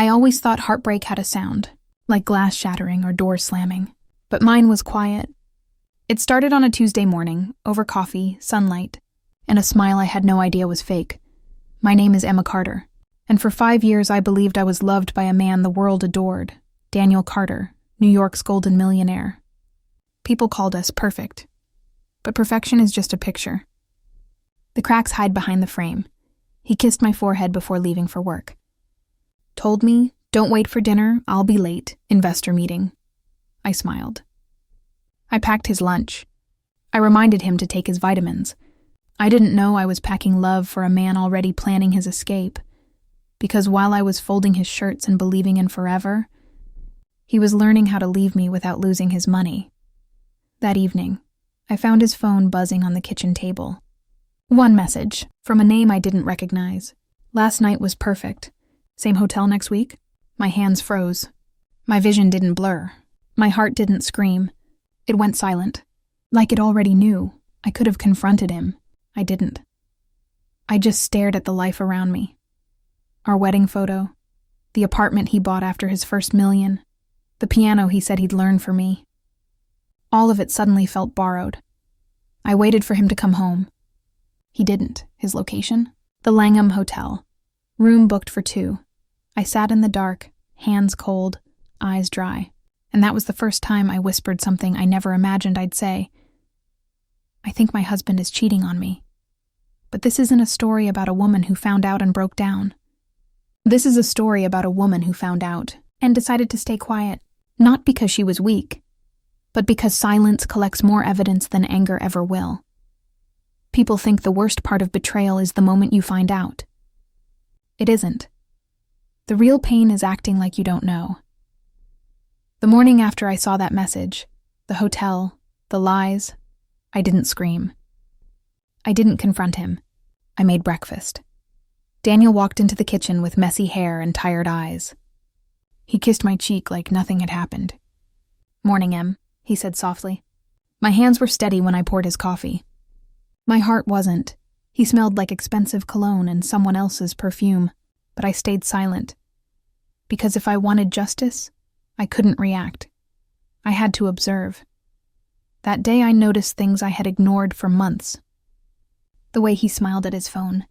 I always thought heartbreak had a sound, like glass shattering or doors slamming, but mine was quiet. It started on a Tuesday morning, over coffee, sunlight, and a smile I had no idea was fake. My name is Emma Carter, and for 5 years I believed I was loved by a man the world adored, Daniel Carter, New York's golden millionaire. People called us perfect, but perfection is just a picture. The cracks hide behind the frame. He kissed my forehead before leaving for work. Told me, "Don't wait for dinner, I'll be late, investor meeting." I smiled. I packed his lunch. I reminded him to take his vitamins. I didn't know I was packing love for a man already planning his escape, because while I was folding his shirts and believing in forever, he was learning how to leave me without losing his money. That evening, I found his phone buzzing on the kitchen table. One message, from a name I didn't recognize. "Last night was perfect. Same hotel next week?" My hands froze. My vision didn't blur. My heart didn't scream. It went silent. Like it already knew. I could have confronted him. I didn't. I just stared at the life around me. Our wedding photo, the apartment he bought after his first million, the piano he said he'd learn for me. All of it suddenly felt borrowed. I waited for him to come home. He didn't. His location? The Langham Hotel. Room booked for 2. I sat in the dark, hands cold, eyes dry, and that was the first time I whispered something I never imagined I'd say. I think my husband is cheating on me. But this isn't a story about a woman who found out and broke down. This is a story about a woman who found out and decided to stay quiet, not because she was weak, but because silence collects more evidence than anger ever will. People think the worst part of betrayal is the moment you find out. It isn't. The real pain is acting like you don't know. The morning after I saw that message, the hotel, the lies, I didn't scream. I didn't confront him. I made breakfast. Daniel walked into the kitchen with messy hair and tired eyes. He kissed my cheek like nothing had happened. "Morning, Em," he said softly. My hands were steady when I poured his coffee. My heart wasn't. He smelled like expensive cologne and someone else's perfume, but I stayed silent. Because if I wanted justice, I couldn't react. I had to observe. That day I noticed things I had ignored for months. The way he smiled at his phone,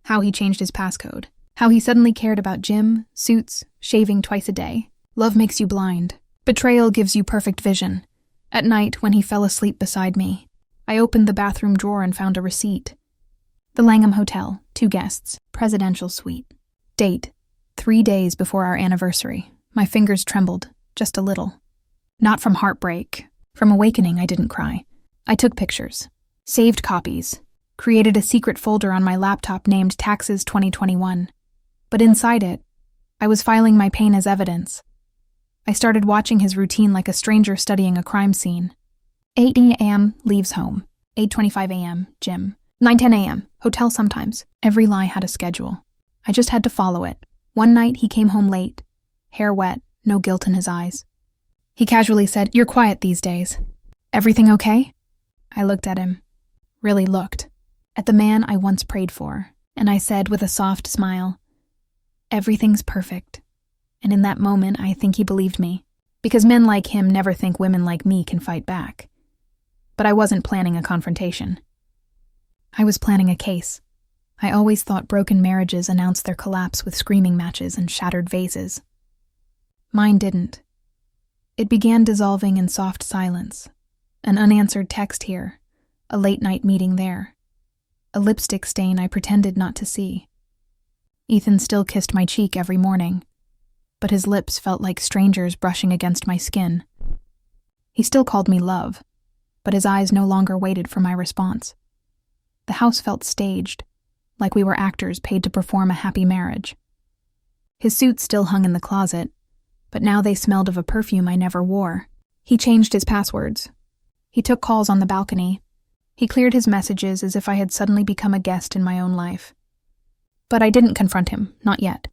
how he changed his passcode, how he suddenly cared about gym, suits, shaving twice a day. Love makes you blind. Betrayal gives you perfect vision. At night, when he fell asleep beside me, I opened the bathroom drawer and found a receipt. The Langham Hotel, 2 guests, presidential suite. Date, 3 days before our anniversary. My fingers trembled, just a little. Not from heartbreak. From awakening, I didn't cry. I took pictures, saved copies, created a secret folder on my laptop named Taxes 2021. But inside it, I was filing my pain as evidence. I started watching his routine like a stranger studying a crime scene. 8 a.m., leaves home. 8:25 a.m., gym. 9:10 a.m., hotel sometimes. Every lie had a schedule. I just had to follow it. One night, he came home late. Hair wet, no guilt in his eyes. He casually said, "You're quiet these days. Everything okay?" I looked at him. Really looked. At the man I once prayed for. And I said with a soft smile, "Everything's perfect." And in that moment, I think he believed me. Because men like him never think women like me can fight back. But I wasn't planning a confrontation. I was planning a case. I always thought broken marriages announced their collapse with screaming matches and shattered vases. Mine didn't. It began dissolving in soft silence. An unanswered text here, a late-night meeting there, a lipstick stain I pretended not to see. Ethan still kissed my cheek every morning, but his lips felt like strangers brushing against my skin. He still called me love, but his eyes no longer waited for my response. The house felt staged, like we were actors paid to perform a happy marriage. His suits still hung in the closet, but now they smelled of a perfume I never wore. He changed his passwords. He took calls on the balcony. He cleared his messages as if I had suddenly become a guest in my own life. But I didn't confront him, not yet.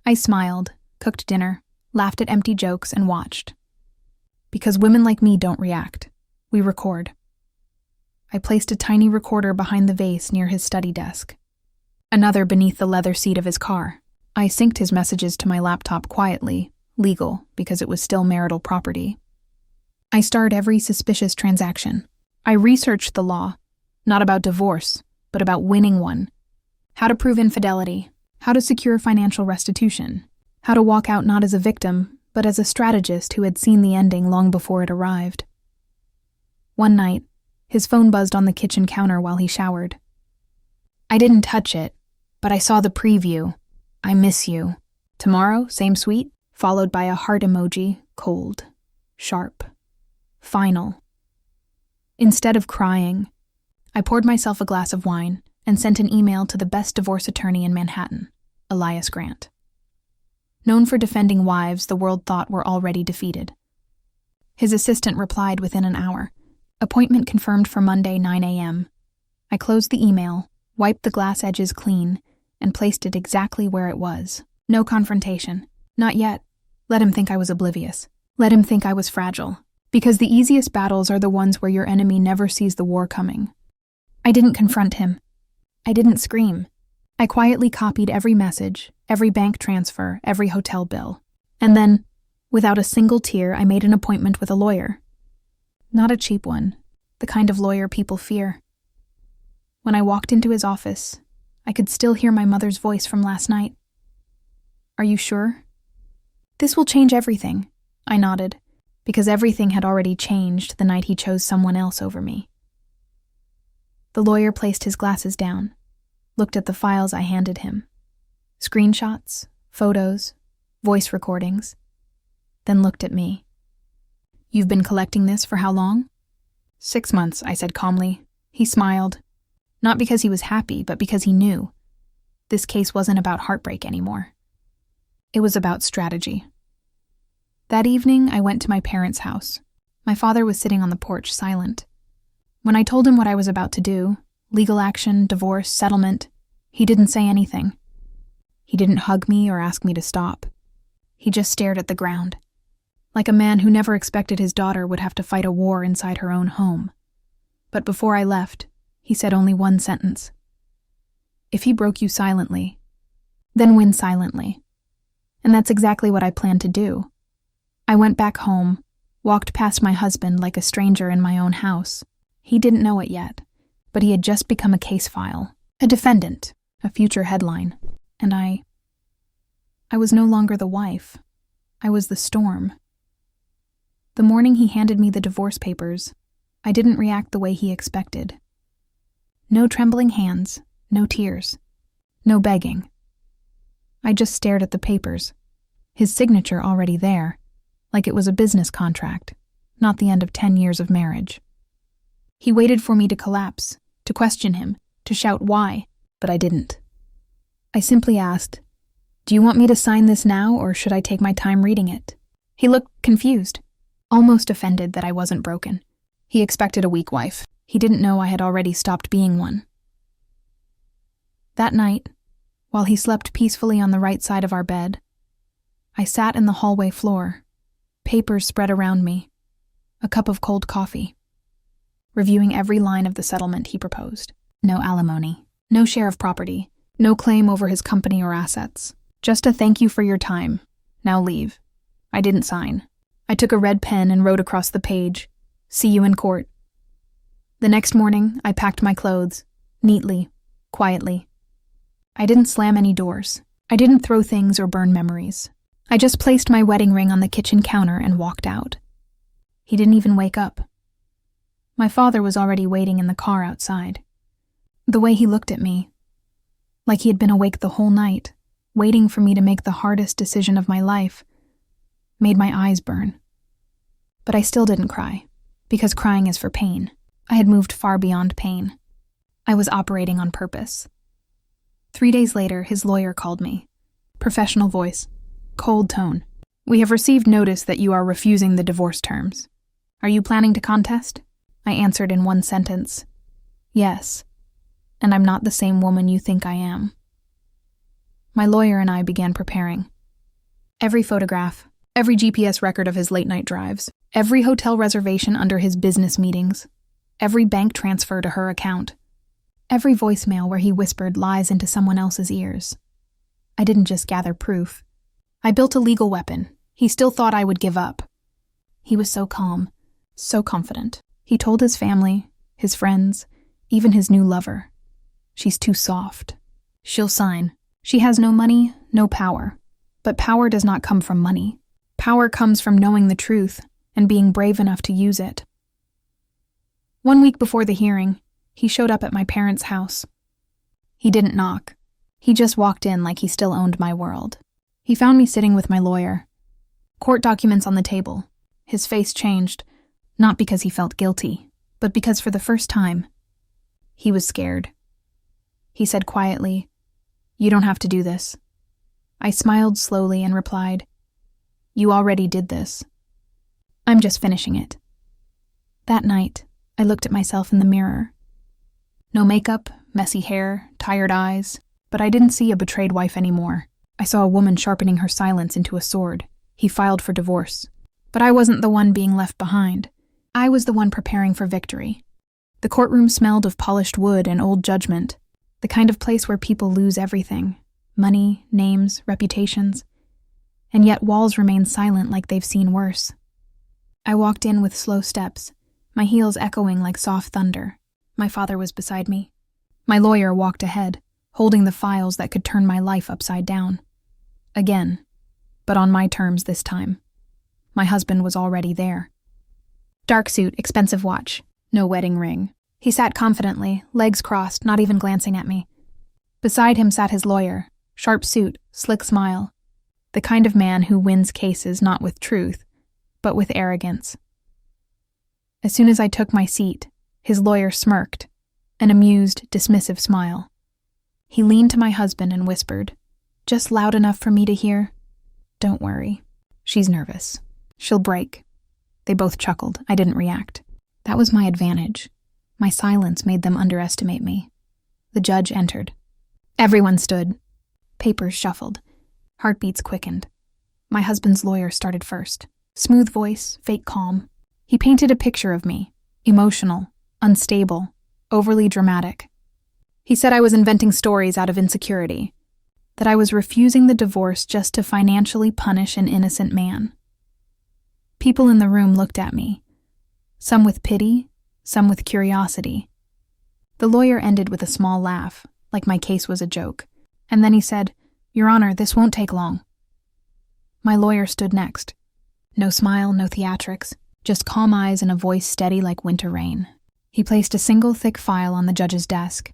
I smiled, cooked dinner, laughed at empty jokes, and watched. Because women like me don't react. We record. I placed a tiny recorder behind the vase near his study desk. Another beneath the leather seat of his car. I synced his messages to my laptop quietly, legal, because it was still marital property. I starred every suspicious transaction. I researched the law, not about divorce, but about winning one. How to prove infidelity, how to secure financial restitution, how to walk out not as a victim, but as a strategist who had seen the ending long before it arrived. One night, his phone buzzed on the kitchen counter while he showered. I didn't touch it, but I saw the preview. I miss you. Tomorrow, same suite, followed by a heart emoji, cold, sharp, final. Instead of crying, I poured myself a glass of wine and sent an email to the best divorce attorney in Manhattan, Elias Grant. Known for defending wives the world thought were already defeated. His assistant replied within an hour. Appointment confirmed for Monday, 9 a.m. I closed the email, wiped the glass edges clean, and placed it exactly where it was. No confrontation. Not yet. Let him think I was oblivious. Let him think I was fragile. Because the easiest battles are the ones where your enemy never sees the war coming. I didn't confront him. I didn't scream. I quietly copied every message, every bank transfer, every hotel bill. And then, without a single tear, I made an appointment with a lawyer. Not a cheap one, the kind of lawyer people fear. When I walked into his office, I could still hear my mother's voice from last night. Are you sure? This will change everything, I nodded, because everything had already changed the night he chose someone else over me. The lawyer placed his glasses down, looked at the files I handed him. Screenshots, photos, voice recordings, then looked at me. You've been collecting this for how long? 6 months, I said calmly. He smiled. Not because he was happy, but because he knew. This case wasn't about heartbreak anymore. It was about strategy. That evening, I went to my parents' house. My father was sitting on the porch, silent. When I told him what I was about to do, legal action, divorce, settlement, he didn't say anything. He didn't hug me or ask me to stop. He just stared at the ground, like a man who never expected his daughter would have to fight a war inside her own home. But before I left, he said only one sentence. If he broke you silently, then win silently. And that's exactly what I planned to do. I went back home, walked past my husband like a stranger in my own house. He didn't know it yet, but he had just become a case file, a defendant, a future headline. And I was no longer the wife. I was the storm. The morning he handed me the divorce papers, I didn't react the way he expected. No trembling hands, no tears, no begging. I just stared at the papers, his signature already there, like it was a business contract, not the end of 10 years of marriage. He waited for me to collapse, to question him, to shout why, but I didn't. I simply asked, "Do you want me to sign this now, or should I take my time reading it?" He looked confused, almost offended that I wasn't broken. He expected a weak wife. He didn't know I had already stopped being one. That night, while he slept peacefully on the right side of our bed, I sat in the hallway floor, papers spread around me, a cup of cold coffee, reviewing every line of the settlement he proposed. No alimony, no share of property, no claim over his company or assets. Just a thank you for your time. Now leave. I didn't sign. I took a red pen and wrote across the page, "See you in court." The next morning, I packed my clothes, neatly, quietly. I didn't slam any doors. I didn't throw things or burn memories. I just placed my wedding ring on the kitchen counter and walked out. He didn't even wake up. My father was already waiting in the car outside. The way he looked at me, like he had been awake the whole night, waiting for me to make the hardest decision of my life, made my eyes burn. But I still didn't cry, because crying is for pain. I had moved far beyond pain. I was operating on purpose. 3 days later, his lawyer called me. Professional voice, cold tone. "We have received notice that you are refusing the divorce terms. Are you planning to contest?" I answered in one sentence, "Yes, and I'm not the same woman you think I am." My lawyer and I began preparing. Every photograph, every GPS record of his late-night drives, every hotel reservation under his business meetings, every bank transfer to her account, every voicemail where he whispered lies into someone else's ears. I didn't just gather proof. I built a legal weapon. He still thought I would give up. He was so calm, so confident. He told his family, his friends, even his new lover. She's too soft. She'll sign. She has no money, no power. But power does not come from money. Power comes from knowing the truth and being brave enough to use it. 1 week before the hearing, he showed up at my parents' house. He didn't knock. He just walked in like he still owned my world. He found me sitting with my lawyer. Court documents on the table. His face changed, not because he felt guilty, but because for the first time, he was scared. He said quietly, "You don't have to do this." I smiled slowly and replied, "You already did this. I'm just finishing it." That night, I looked at myself in the mirror. No makeup, messy hair, tired eyes, but I didn't see a betrayed wife anymore. I saw a woman sharpening her silence into a sword. He filed for divorce. But I wasn't the one being left behind. I was the one preparing for victory. The courtroom smelled of polished wood and old judgment, the kind of place where people lose everything: money, names, reputations. And yet walls remain silent like they've seen worse. I walked in with slow steps, my heels echoing like soft thunder. My father was beside me. My lawyer walked ahead, holding the files that could turn my life upside down. Again, but on my terms this time. My husband was already there. Dark suit, expensive watch, no wedding ring. He sat confidently, legs crossed, not even glancing at me. Beside him sat his lawyer, sharp suit, slick smile. The kind of man who wins cases not with truth, but with arrogance. As soon as I took my seat, his lawyer smirked, an amused, dismissive smile. He leaned to my husband and whispered, just loud enough for me to hear, "Don't worry. She's nervous. She'll break." They both chuckled. I didn't react. That was my advantage. My silence made them underestimate me. The judge entered. Everyone stood. Papers shuffled. Heartbeats quickened. My husband's lawyer started first. Smooth voice, fake calm. He painted a picture of me. Emotional, unstable, overly dramatic. He said I was inventing stories out of insecurity, that I was refusing the divorce just to financially punish an innocent man. People in the room looked at me, some with pity, some with curiosity. The lawyer ended with a small laugh, like my case was a joke, and then he said, "Your Honor, this won't take long." My lawyer stood next. No smile, no theatrics, just calm eyes and a voice steady like winter rain. He placed a single thick file on the judge's desk.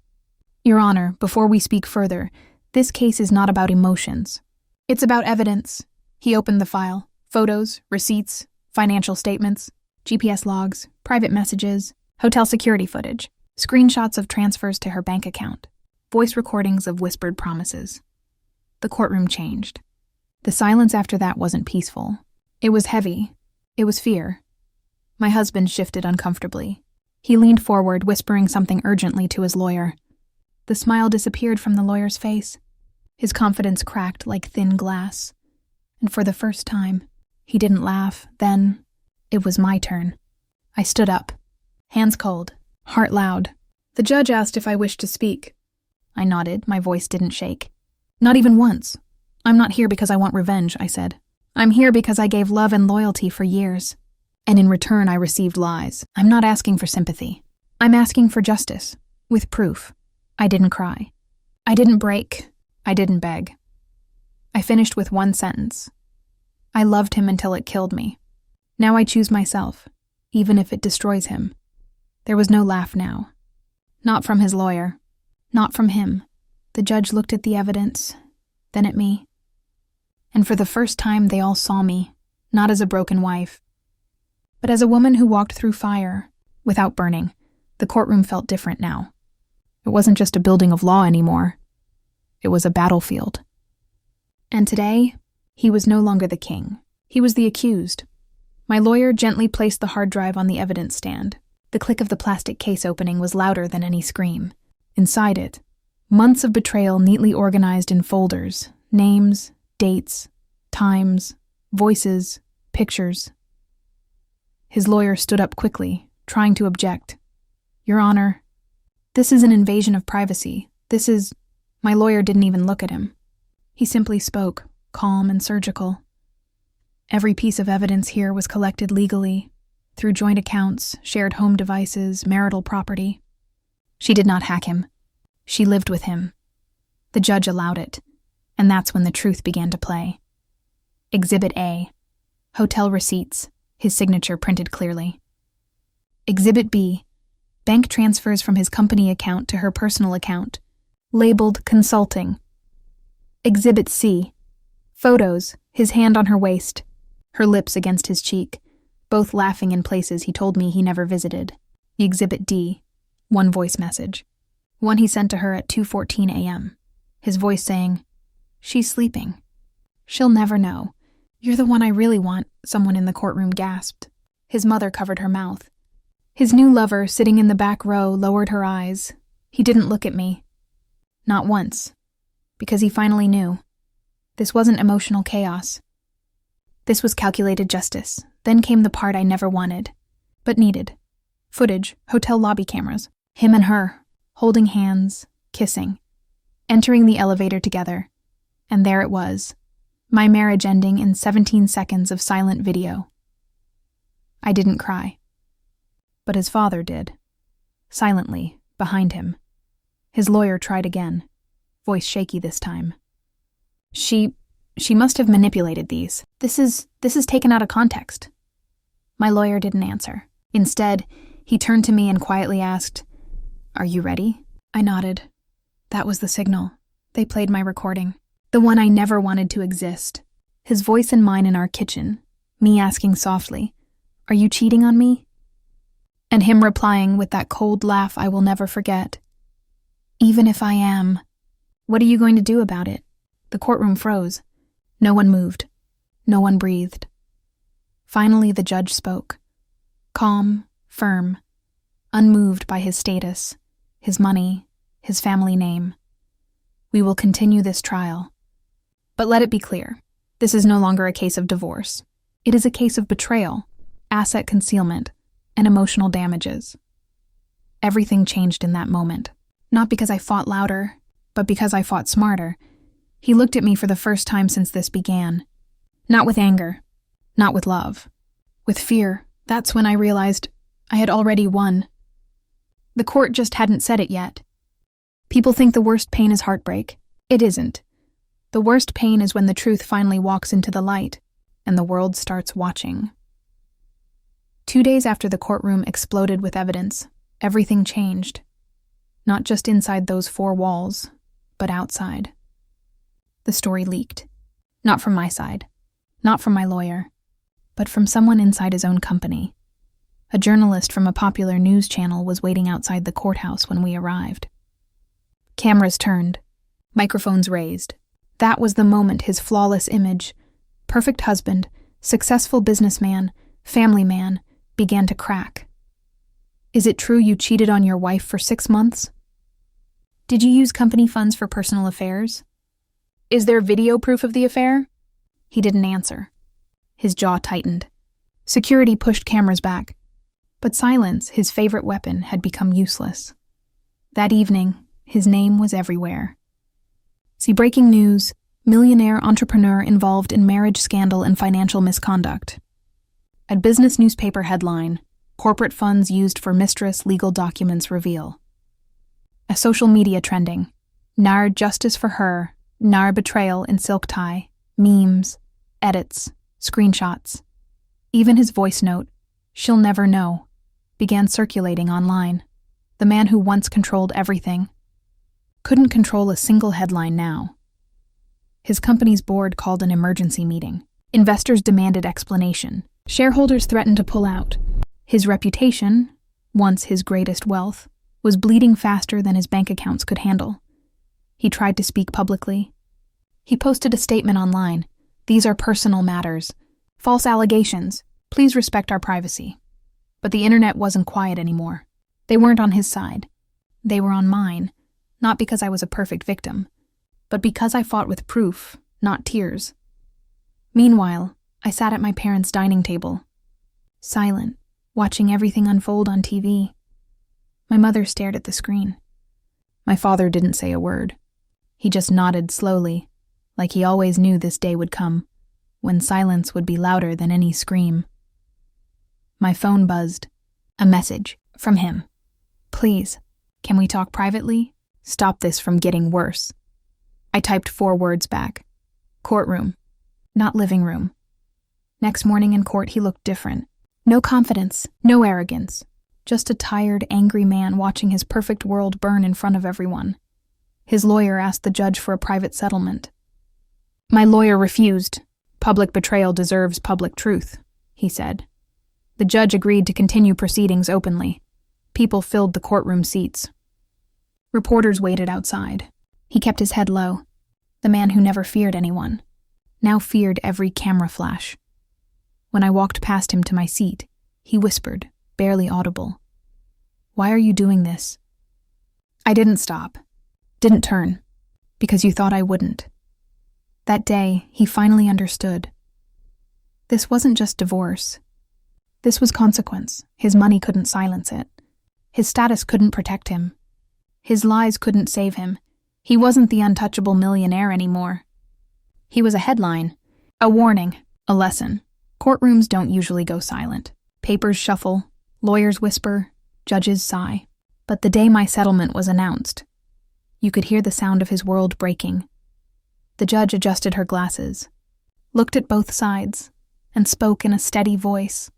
"Your Honor, before we speak further, this case is not about emotions. It's about evidence." He opened the file. Photos, receipts, financial statements, GPS logs, private messages, hotel security footage, screenshots of transfers to her bank account, voice recordings of whispered promises. The courtroom changed. The silence after that wasn't peaceful. It was heavy. It was fear. My husband shifted uncomfortably. He leaned forward, whispering something urgently to his lawyer. The smile disappeared from the lawyer's face. His confidence cracked like thin glass. And for the first time, he didn't laugh. Then, it was my turn. I stood up, hands cold, heart loud. The judge asked if I wished to speak. I nodded, my voice didn't shake. "Not even once. I'm not here because I want revenge," I said. "I'm here because I gave love and loyalty for years. And in return I received lies. I'm not asking for sympathy. I'm asking for justice, with proof." I didn't cry. I didn't break. I didn't beg. I finished with one sentence. I loved him until it killed me. Now I choose myself, even if it destroys him. There was no laugh now. Not from his lawyer. Not from him. The judge looked at the evidence, then at me. And for the first time they all saw me, not as a broken wife, but as a woman who walked through fire, without burning. The courtroom felt different now. It wasn't just a building of law anymore. It was a battlefield. And today, he was no longer the king. He was the accused. My lawyer gently placed the hard drive on the evidence stand. The click of the plastic case opening was louder than any scream. Inside it, months of betrayal neatly organized in folders, names, dates, times, voices, pictures. His lawyer stood up quickly, trying to object. "Your Honor, this is an invasion of privacy. This is..." My lawyer didn't even look at him. He simply spoke, calm and surgical. Every piece of evidence here was collected legally, through joint accounts, shared home devices, marital property. She did not hack him. She lived with him. The judge allowed it, and that's when the truth began to play. Exhibit A. Hotel receipts, his signature printed clearly. Exhibit B. Bank transfers from his company account to her personal account, labeled consulting. Exhibit C. Photos, his hand on her waist, her lips against his cheek, both laughing in places he told me he never visited. Exhibit D. One voice message. One he sent to her at 2:14 a.m. His voice saying, "She's sleeping. She'll never know. You're the one I really want," someone in the courtroom gasped. His mother covered her mouth. His new lover, sitting in the back row, lowered her eyes. He didn't look at me. Not once. Because he finally knew. This wasn't emotional chaos. This was calculated justice. Then came the part I never wanted, but needed. Footage, hotel lobby cameras. Him and her, holding hands, kissing, entering the elevator together. And there it was. My marriage ending in 17 seconds of silent video. I didn't cry. But his father did. Silently, behind him. His lawyer tried again, voice shaky this time. She must have manipulated these. This is taken out of context. My lawyer didn't answer. Instead, he turned to me and quietly asked, "Are you ready?" I nodded. That was the signal. They played my recording. The one I never wanted to exist. His voice and mine in our kitchen. Me asking softly, "Are you cheating on me?" And him replying with that cold laugh I will never forget. "Even if I am, what are you going to do about it?" The courtroom froze. No one moved. No one breathed. Finally, the judge spoke. Calm, firm, unmoved by his status, his money, his family name. "We will continue this trial. But let it be clear, this is no longer a case of divorce. It is a case of betrayal, asset concealment, and emotional damages." Everything changed in that moment. Not because I fought louder, but because I fought smarter. He looked at me for the first time since this began. Not with anger, not with love. With fear. That's when I realized I had already won. The court just hadn't said it yet. People think the worst pain is heartbreak. It isn't. The worst pain is when the truth finally walks into the light, and the world starts watching. 2 days after the courtroom exploded with evidence, everything changed. Not just inside those 4 walls, but outside. The story leaked. Not from my side, not from my lawyer, but from someone inside his own company. A journalist from a popular news channel was waiting outside the courthouse when we arrived. Cameras turned, microphones raised. That was the moment his flawless image, perfect husband, successful businessman, family man, began to crack. "Is it true you cheated on your wife for 6 months? Did you use company funds for personal affairs? Is there video proof of the affair?" He didn't answer. His jaw tightened. Security pushed cameras back. But silence, his favorite weapon, had become useless. That evening, his name was everywhere. See, breaking news: millionaire entrepreneur involved in marriage scandal and financial misconduct. A business newspaper headline: corporate funds used for mistress legal documents reveal. A social media trending: Nar justice for her, Nar betrayal in silk tie, memes, edits, screenshots. Even his voice note, "She'll never know," began circulating online. The man who once controlled everything couldn't control a single headline now. His company's board called an emergency meeting. Investors demanded explanation. Shareholders threatened to pull out. His reputation, once his greatest wealth, was bleeding faster than his bank accounts could handle. He tried to speak publicly. He posted a statement online: "These are personal matters. False allegations. Please respect our privacy." But the internet wasn't quiet anymore. They weren't on his side. They were on mine, not because I was a perfect victim, but because I fought with proof, not tears. Meanwhile, I sat at my parents' dining table, silent, watching everything unfold on TV. My mother stared at the screen. My father didn't say a word. He just nodded slowly, like he always knew this day would come, when silence would be louder than any scream. My phone buzzed. A message from him. "Please, can we talk privately? Stop this from getting worse." I typed 4 words back. Courtroom, not living room. Next morning in court, he looked different. No confidence, no arrogance. Just a tired, angry man watching his perfect world burn in front of everyone. His lawyer asked the judge for a private settlement. My lawyer refused. "Public betrayal deserves public truth," he said. The judge agreed to continue proceedings openly. People filled the courtroom seats. Reporters waited outside. He kept his head low. The man who never feared anyone now feared every camera flash. When I walked past him to my seat, he whispered, barely audible, "Why are you doing this?" I didn't stop, didn't turn, because you thought I wouldn't. That day, he finally understood. This wasn't just divorce. This was consequence. His money couldn't silence it. His status couldn't protect him. His lies couldn't save him. He wasn't the untouchable millionaire anymore. He was a headline, a warning, a lesson. Courtrooms don't usually go silent. Papers shuffle, lawyers whisper, judges sigh. But the day my settlement was announced, you could hear the sound of his world breaking. The judge adjusted her glasses, looked at both sides, and spoke in a steady voice.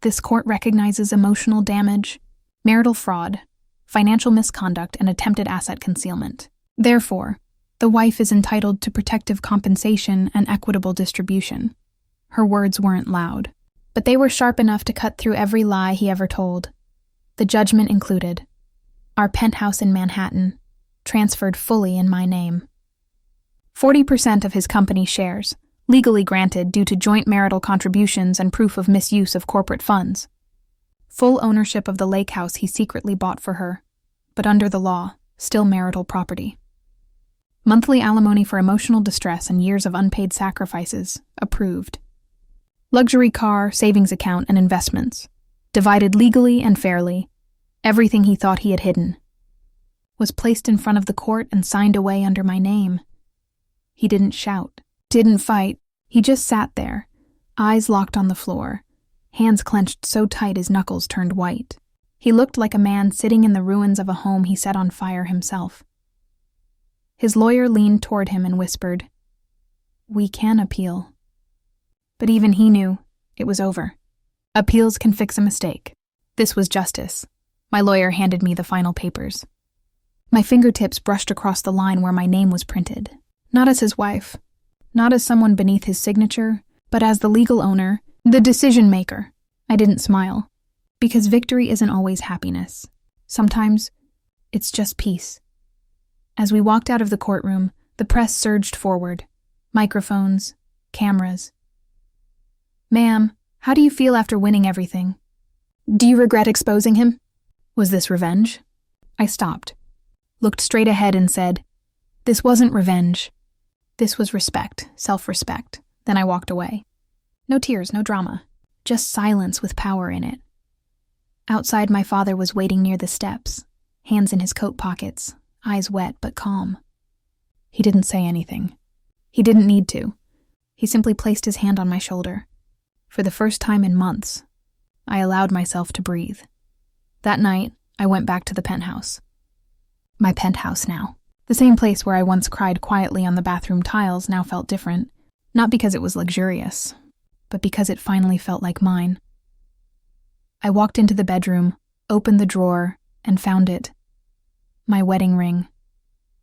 This court recognizes emotional damage, marital fraud, financial misconduct, and attempted asset concealment. Therefore, the wife is entitled to protective compensation and equitable distribution. Her words weren't loud, but they were sharp enough to cut through every lie he ever told. The judgment included our penthouse in Manhattan, transferred fully in my name. 40% of his company shares, legally granted due to joint marital contributions and proof of misuse of corporate funds. Full ownership of the lake house he secretly bought for her, but under the law, still marital property. Monthly alimony for emotional distress and years of unpaid sacrifices, approved. Luxury car, savings account, and investments, divided legally and fairly. Everything he thought he had hidden was placed in front of the court and signed away under my name. He didn't shout, didn't fight. He just sat there, eyes locked on the floor, hands clenched so tight his knuckles turned white. He looked like a man sitting in the ruins of a home he set on fire himself. His lawyer leaned toward him and whispered, "We can appeal." But even he knew it was over. Appeals can fix a mistake. This was justice. My lawyer handed me the final papers. My fingertips brushed across the line where my name was printed, not as his wife, not as someone beneath his signature, but as the legal owner, the decision maker. I didn't smile, because victory isn't always happiness. Sometimes it's just peace. As we walked out of the courtroom, the press surged forward. Microphones, cameras. "Ma'am, how do you feel after winning everything? Do you regret exposing him?" Was this revenge? I stopped, looked straight ahead and said, "This wasn't revenge. This was respect, self-respect." Then I walked away. No tears, no drama, just silence with power in it. Outside, my father was waiting near the steps, hands in his coat pockets, eyes wet but calm. He didn't say anything. He didn't need to. He simply placed his hand on my shoulder. For the first time in months, I allowed myself to breathe. That night, I went back to the penthouse. My penthouse now. The same place where I once cried quietly on the bathroom tiles now felt different, not because it was luxurious, but because it finally felt like mine. I walked into the bedroom, opened the drawer, and found it. My wedding ring.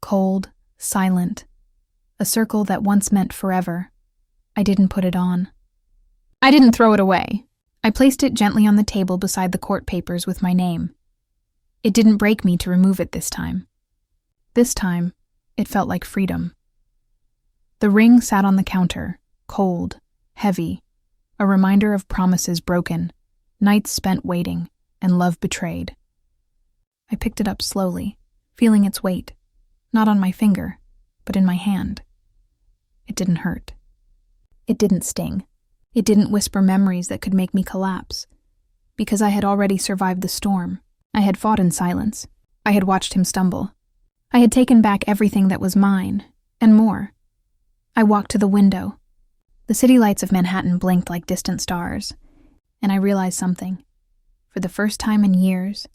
Cold, silent. A circle that once meant forever. I didn't put it on. I didn't throw it away. I placed it gently on the table beside the court papers with my name. It didn't break me to remove it this time. This time, it felt like freedom. The ring sat on the counter, cold, heavy, a reminder of promises broken, nights spent waiting, and love betrayed. I picked it up slowly, feeling its weight, not on my finger, but in my hand. It didn't hurt. It didn't sting. It didn't whisper memories that could make me collapse. Because I had already survived the storm. I had fought in silence. I had watched him stumble. I had taken back everything that was mine, and more. I walked to the window. The city lights of Manhattan blinked like distant stars, and I realized something. For the first time in years,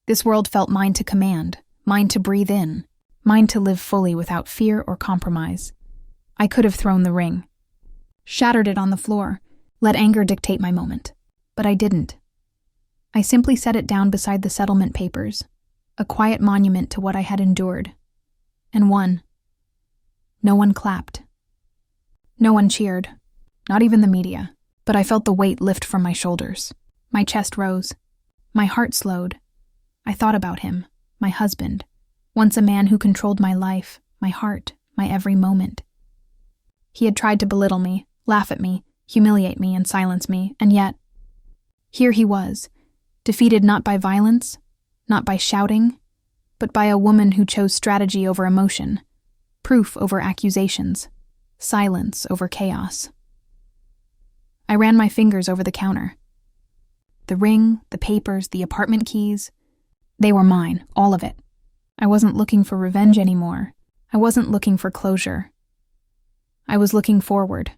this world felt mine to command, mine to breathe in, mine to live fully without fear or compromise. I could have thrown the ring, shattered it on the floor, let anger dictate my moment. But I didn't. I simply set it down beside the settlement papers, a quiet monument to what I had endured. And won. No one clapped. No one cheered, not even the media, but I felt the weight lift from my shoulders. My chest rose. My heart slowed. I thought about him, my husband, once a man who controlled my life, my heart, my every moment. He had tried to belittle me, laugh at me, humiliate me, and silence me, and yet, here he was, defeated not by violence, not by shouting, but by a woman who chose strategy over emotion, proof over accusations, silence over chaos. I ran my fingers over the counter. The ring, the papers, the apartment keys, they were mine, all of it. I wasn't looking for revenge anymore. I wasn't looking for closure. I was looking forward.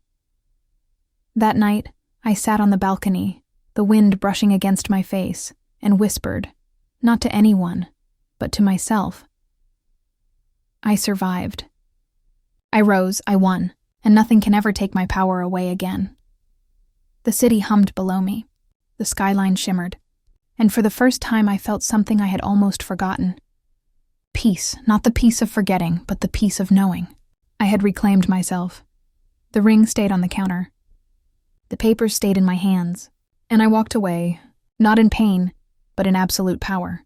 That night, I sat on the balcony, the wind brushing against my face, and whispered, not to anyone, but to myself. I survived. I rose, I won, and nothing can ever take my power away again. The city hummed below me. The skyline shimmered, and for the first time I felt something I had almost forgotten. Peace, not the peace of forgetting, but the peace of knowing. I had reclaimed myself. The ring stayed on the counter. The papers stayed in my hands, and I walked away, not in pain, but in absolute power.